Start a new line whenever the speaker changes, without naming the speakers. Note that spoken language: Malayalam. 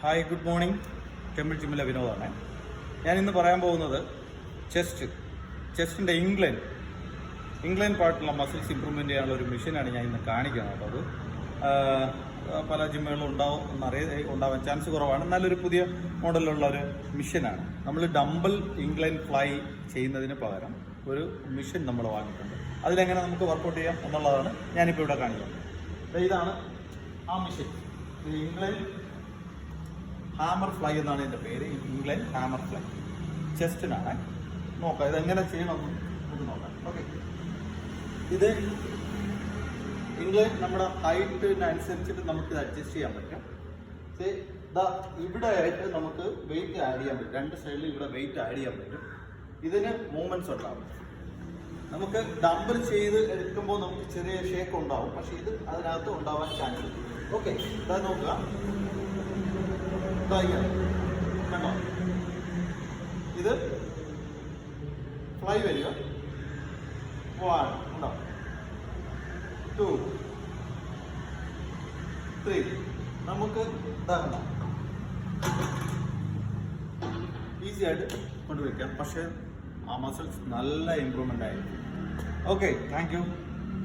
Hi, good morning. ടെമ്പിൾ ജിമ്മിലെ വിനോദാണ്. ഞാനിന്ന് പറയാൻ പോകുന്നത് ചെസ്റ്റിൻ്റെ ഇംഗ്ലൈൻ പാർട്ടിലുള്ള മസിൽസ് ഇമ്പ്രൂവ്മെൻറ്റ് ചെയ്യാനുള്ള ഒരു മെഷീനാണ് ഞാൻ ഇന്ന് കാണിക്കുന്നത്. അത് പല ജിമ്മുകളിലും ഉണ്ടാവാൻ ചാൻസ് കുറവാണ്. നല്ലൊരു പുതിയ മോഡലിലുള്ള ഒരു മെഷീനാണ്. നമ്മൾ ഡംബൽ ഇംഗ്ലൈൻ ഫ്ലൈ ചെയ്യുന്നതിന് പകരം ഒരു മെഷീൻ നമ്മൾ വാങ്ങിയിട്ടുണ്ട്. അതിലെങ്ങനെ നമുക്ക് വർക്കൗട്ട് ചെയ്യാം എന്നുള്ളതാണ് ഞാനിപ്പോൾ ഇവിടെ കാണിക്കുന്നത്. ഇതാണ് ആ മെഷീൻ. ഇംഗ്ലൈൻ ഹാമർ ഫ്ലൈ എന്നാണ് ഇതിൻ്റെ പേര്. ഇംഗ്ലൈൻ ഹാമർ ഫ്ലൈ ചെസ്റ്റിനാണ്. നോക്കാം ഇതെങ്ങനെ ചെയ്യണമെന്ന് നമുക്ക് നോക്കാം. ഓക്കെ, ഇത് ഇംഗ്ലൈൻ നമ്മുടെ ഹൈറ്റിനനുസരിച്ചിട്ട് നമുക്ക് ഇത് അഡ്ജസ്റ്റ് ചെയ്യാൻ പറ്റും. ഇവിടെ ആയിട്ട് നമുക്ക് വെയിറ്റ് ആഡ് ചെയ്യാൻ പറ്റും. രണ്ട് സൈഡിൽ ഇവിടെ വെയിറ്റ് ആഡ് ചെയ്യാൻ പറ്റും. ഇതിന് മൂവ്മെന്റ്സ് ഉണ്ടാവും. നമുക്ക് ഡംബൽ ചെയ്ത് എടുക്കുമ്പോൾ നമുക്ക് ചെറിയ ഷേക്ക് ഉണ്ടാവും, പക്ഷെ ഇത് അതിനകത്ത് ഉണ്ടാവാൻ ചാൻസ് ഉണ്ട്. ഓക്കെ, ഇതാ നോക്കുക. കണ്ടോ, ഇത് ഫ്ലൈ വരിക. 1 ഉണ്ടോ, 2 3. നമുക്ക് ഇതാകണം, ഈസി ആയിട്ട് കൊണ്ടുവയ്ക്കാം. പക്ഷെ ആ മസിൽസ് നല്ല ഇമ്പ്രൂവ്മെന്റ് ആയിരിക്കും. Okay, thank you.